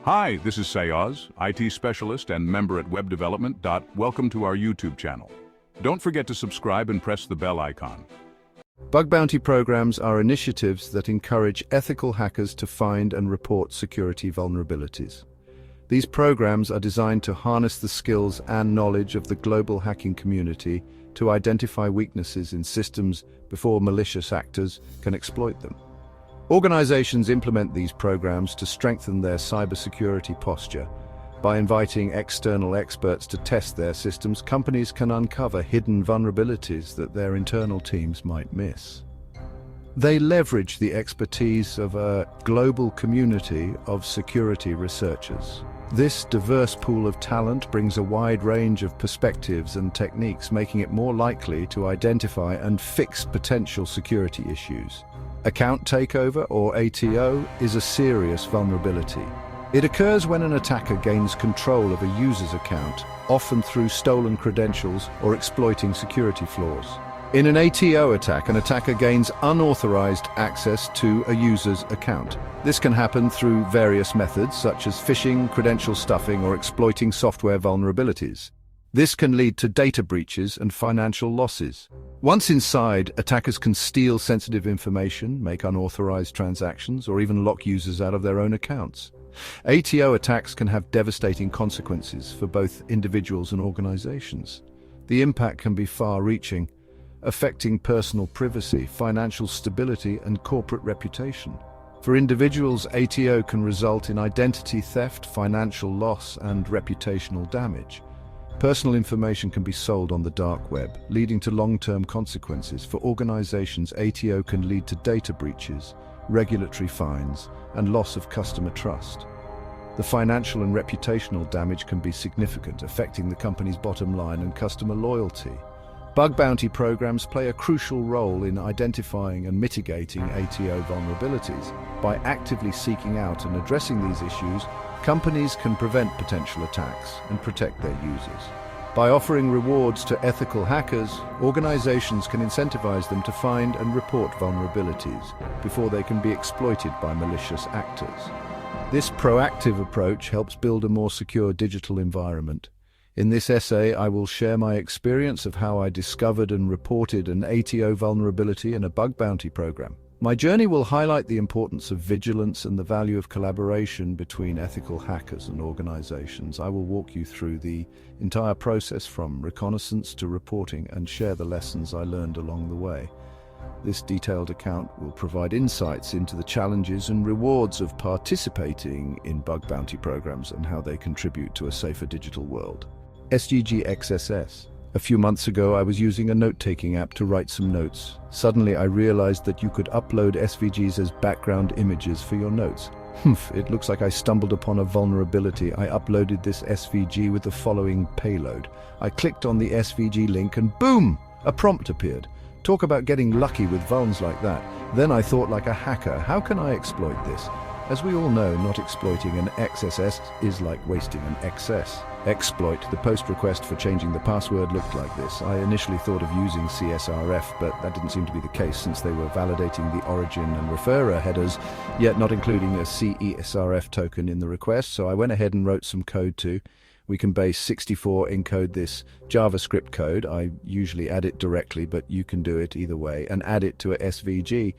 Hi, this is Sayaz, IT specialist and member at Web Development. Welcome to our YouTube channel. Don't forget to subscribe and press the bell icon. Bug bounty programs are initiatives that encourage ethical hackers to find and report security vulnerabilities. These programs are designed to harness the skills and knowledge of the global hacking community to identify weaknesses in systems before malicious actors can exploit them. Organizations implement these programs to strengthen their cybersecurity posture. By inviting external experts to test their systems, companies can uncover hidden vulnerabilities that their internal teams might miss. They leverage the expertise of a global community of security researchers. This diverse pool of talent brings a wide range of perspectives and techniques, making it more likely to identify and fix potential security issues. Account takeover, or ATO, is a serious vulnerability. It occurs when an attacker gains control of a user's account, often through stolen credentials or exploiting security flaws. In an ATO attack, an attacker gains unauthorized access to a user's account. This can happen through various methods, such as phishing, credential stuffing, or exploiting software vulnerabilities. This can lead to data breaches and financial losses. Once inside, attackers can steal sensitive information, make unauthorized transactions, or even lock users out of their own accounts. ATO attacks can have devastating consequences for both individuals and organizations. The impact can be far-reaching, affecting personal privacy, financial stability, and corporate reputation. For individuals, ATO can result in identity theft, financial loss, and reputational damage. Personal information can be sold on the dark web, leading to long-term consequences. For organizations, ATO can lead to data breaches, regulatory fines, and loss of customer trust. The financial and reputational damage can be significant, affecting the company's bottom line and customer loyalty. Bug bounty programs play a crucial role in identifying and mitigating ATO vulnerabilities. By actively seeking out and addressing these issues, companies can prevent potential attacks and protect their users. By offering rewards to ethical hackers, organizations can incentivize them to find and report vulnerabilities before they can be exploited by malicious actors. This proactive approach helps build a more secure digital environment. In this essay, I will share my experience of how I discovered and reported an ATO vulnerability in a bug bounty program. My journey will highlight the importance of vigilance and the value of collaboration between ethical hackers and organizations. I will walk you through the entire process from reconnaissance to reporting and share the lessons I learned along the way. This detailed account will provide insights into the challenges and rewards of participating in bug bounty programs and how they contribute to a safer digital world. XSS. A few months ago, I was using a note-taking app to write some notes. Suddenly, I realized that you could upload SVGs as background images for your notes. It looks like I stumbled upon a vulnerability. I uploaded this SVG with the following payload. I clicked on the SVG link and boom! A prompt appeared. Talk about getting lucky with vulns like that. Then I thought like a hacker, how can I exploit this? As we all know, not exploiting an XSS is like wasting an XS. Exploit, the post request for changing the password looked like this. I initially thought of using CSRF, but that didn't seem to be the case since they were validating the origin and referrer headers, yet not including a CSRF token in the request, so I went ahead and wrote some code too. We can base 64 encode this JavaScript code. I usually add it directly, but you can do it either way, and add it to a SVG.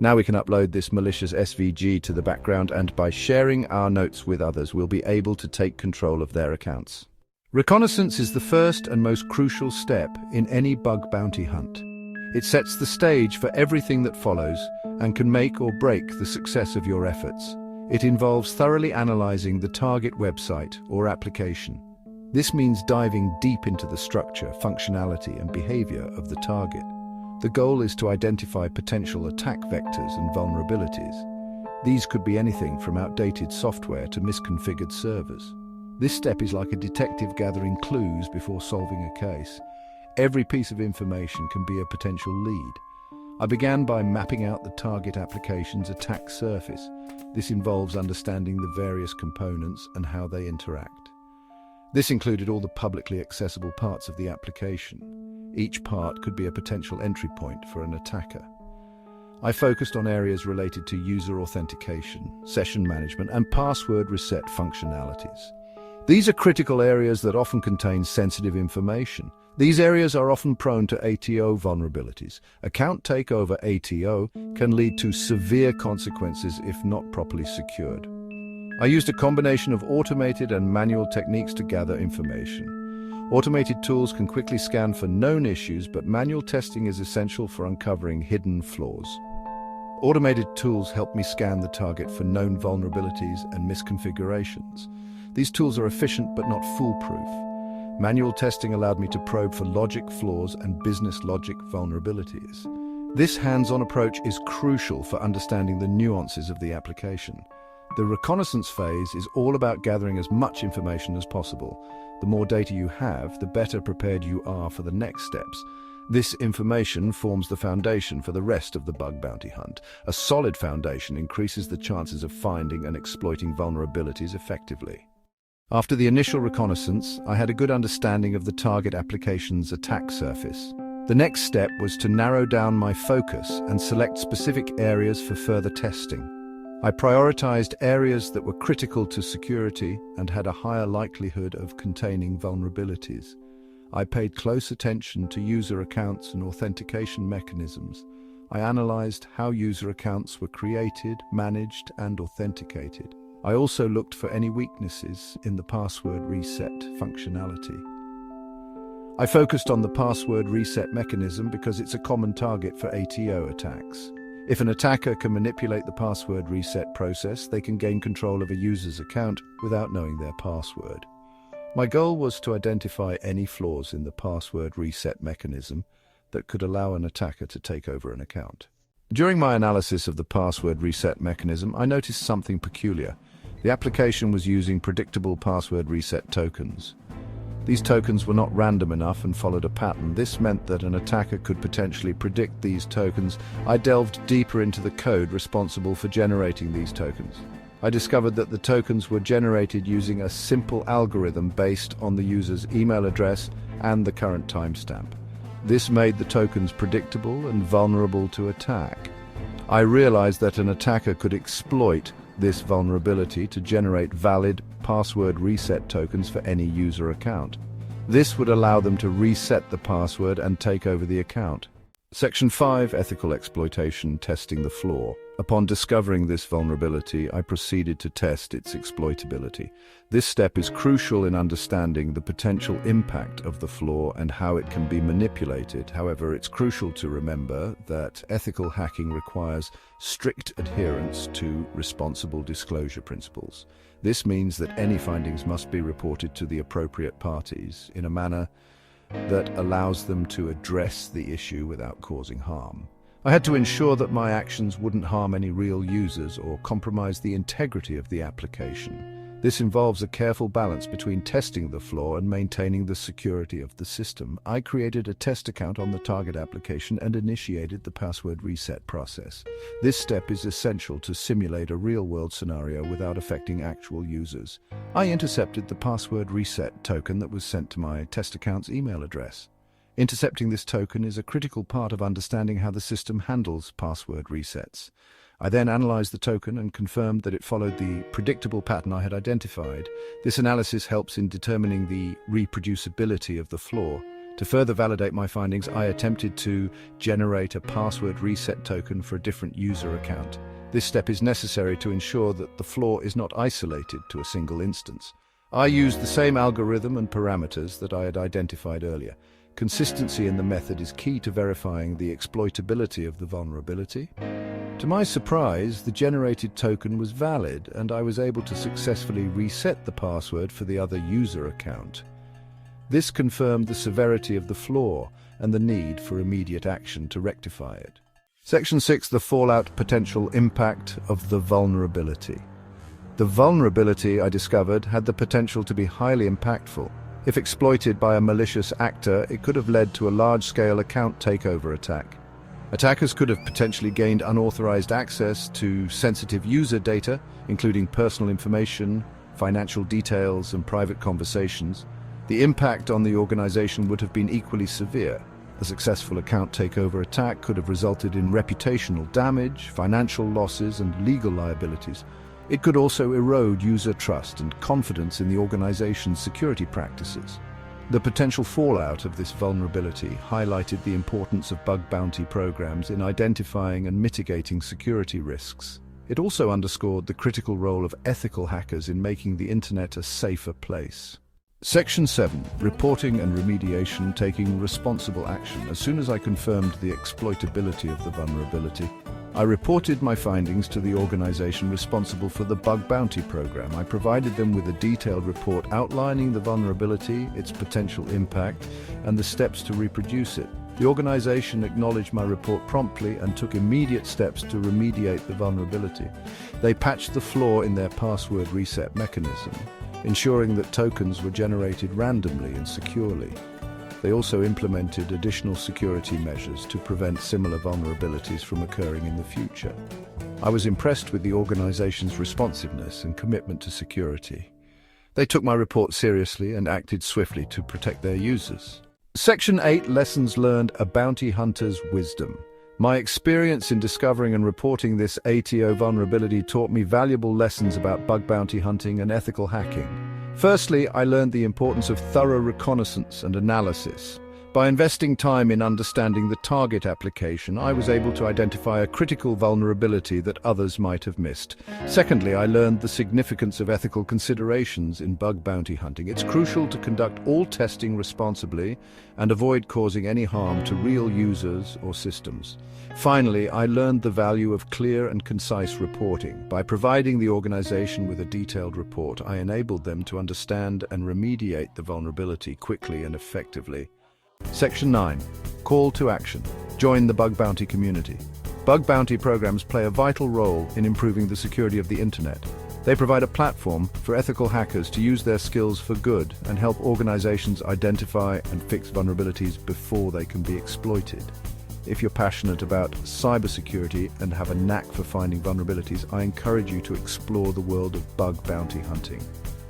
Now we can upload this malicious SVG to the background, and by sharing our notes with others, we'll be able to take control of their accounts. Reconnaissance is the first and most crucial step in any bug bounty hunt. It sets the stage for everything that follows and can make or break the success of your efforts. It involves thoroughly analyzing the target website or application. This means diving deep into the structure, functionality, and behavior of the target. The goal is to identify potential attack vectors and vulnerabilities. These could be anything from outdated software to misconfigured servers. This step is like a detective gathering clues before solving a case. Every piece of information can be a potential lead. I began by mapping out the target application's attack surface. This involves understanding the various components and how they interact. This included all the publicly accessible parts of the application. Each part could be a potential entry point for an attacker. I focused on areas related to user authentication, session management, and password reset functionalities. These are critical areas that often contain sensitive information. These areas are often prone to ATO vulnerabilities. Account takeover ATO can lead to severe consequences if not properly secured. I used a combination of automated and manual techniques to gather information. Automated tools can quickly scan for known issues, but manual testing is essential for uncovering hidden flaws. Automated tools help me scan the target for known vulnerabilities and misconfigurations. These tools are efficient but not foolproof. Manual testing allowed me to probe for logic flaws and business logic vulnerabilities. This hands-on approach is crucial for understanding the nuances of the application. The reconnaissance phase is all about gathering as much information as possible. The more data you have, the better prepared you are for the next steps. This information forms the foundation for the rest of the bug bounty hunt. A solid foundation increases the chances of finding and exploiting vulnerabilities effectively. After the initial reconnaissance, I had a good understanding of the target application's attack surface. The next step was to narrow down my focus and select specific areas for further testing. I prioritized areas that were critical to security and had a higher likelihood of containing vulnerabilities. I paid close attention to user accounts and authentication mechanisms. I analyzed how user accounts were created, managed, and authenticated. I also looked for any weaknesses in the password reset functionality. I focused on the password reset mechanism because it's a common target for ATO attacks. If an attacker can manipulate the password reset process, they can gain control of a user's account without knowing their password. My goal was to identify any flaws in the password reset mechanism that could allow an attacker to take over an account. During my analysis of the password reset mechanism, I noticed something peculiar. The application was using predictable password reset tokens. These tokens were not random enough and followed a pattern. This meant that an attacker could potentially predict these tokens. I delved deeper into the code responsible for generating these tokens. I discovered that the tokens were generated using a simple algorithm based on the user's email address and the current timestamp. This made the tokens predictable and vulnerable to attack. I realized that an attacker could exploit this vulnerability to generate valid password reset tokens for any user account. This would allow them to reset the password and take over the account. Section 5, Ethical Exploitation, Testing the Flaw. Upon discovering this vulnerability, I proceeded to test its exploitability. This step is crucial in understanding the potential impact of the flaw and how it can be manipulated. However, it's crucial to remember that ethical hacking requires strict adherence to responsible disclosure principles. This means that any findings must be reported to the appropriate parties in a manner that allows them to address the issue without causing harm. I had to ensure that my actions wouldn't harm any real users or compromise the integrity of the application. This involves a careful balance between testing the flaw and maintaining the security of the system. I created a test account on the target application and initiated the password reset process. This step is essential to simulate a real-world scenario without affecting actual users. I intercepted the password reset token that was sent to my test account's email address. Intercepting this token is a critical part of understanding how the system handles password resets. I then analyzed the token and confirmed that it followed the predictable pattern I had identified. This analysis helps in determining the reproducibility of the flaw. To further validate my findings, I attempted to generate a password reset token for a different user account. This step is necessary to ensure that the flaw is not isolated to a single instance. I used the same algorithm and parameters that I had identified earlier. Consistency in the method is key to verifying the exploitability of the vulnerability. To my surprise, the generated token was valid, and I was able to successfully reset the password for the other user account. This confirmed the severity of the flaw and the need for immediate action to rectify it. Section 6, the fallout potential impact of the vulnerability. The vulnerability I discovered had the potential to be highly impactful. If exploited by a malicious actor, it could have led to a large-scale account takeover attack. Attackers could have potentially gained unauthorized access to sensitive user data, including personal information, financial details, and private conversations. The impact on the organization would have been equally severe. A successful account takeover attack could have resulted in reputational damage, financial losses, and legal liabilities. It could also erode user trust and confidence in the organization's security practices. The potential fallout of this vulnerability highlighted the importance of bug bounty programs in identifying and mitigating security risks. It also underscored the critical role of ethical hackers in making the internet a safer place. Section 7. Reporting and remediation, taking responsible action. As soon as I confirmed the exploitability of the vulnerability, I reported my findings to the organization responsible for the bug bounty program. I provided them with a detailed report outlining the vulnerability, its potential impact, and the steps to reproduce it. The organization acknowledged my report promptly and took immediate steps to remediate the vulnerability. They patched the flaw in their password reset mechanism, ensuring that tokens were generated randomly and securely. They also implemented additional security measures to prevent similar vulnerabilities from occurring in the future. I was impressed with the organization's responsiveness and commitment to security. They took my report seriously and acted swiftly to protect their users. Section 8. Lessons learned: a bounty hunter's wisdom. My experience in discovering and reporting this ATO vulnerability taught me valuable lessons about bug bounty hunting and ethical hacking. Firstly, I learned the importance of thorough reconnaissance and analysis. By investing time in understanding the target application, I was able to identify a critical vulnerability that others might have missed. Secondly, I learned the significance of ethical considerations in bug bounty hunting. It's crucial to conduct all testing responsibly and avoid causing any harm to real users or systems. Finally, I learned the value of clear and concise reporting. By providing the organization with a detailed report, I enabled them to understand and remediate the vulnerability quickly and effectively. Section 9. Call to action. Join the bug bounty community. Bug bounty programs play a vital role in improving the security of the internet. They provide a platform for ethical hackers to use their skills for good and help organizations identify and fix vulnerabilities before they can be exploited. If you're passionate about cybersecurity and have a knack for finding vulnerabilities, I encourage you to explore the world of bug bounty hunting.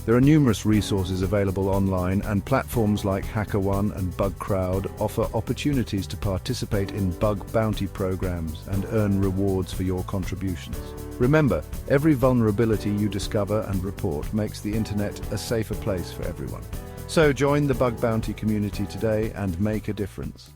There are numerous resources available online, and platforms like HackerOne and BugCrowd offer opportunities to participate in bug bounty programs and earn rewards for your contributions. Remember, every vulnerability you discover and report makes the internet a safer place for everyone. So join the bug bounty community today and make a difference.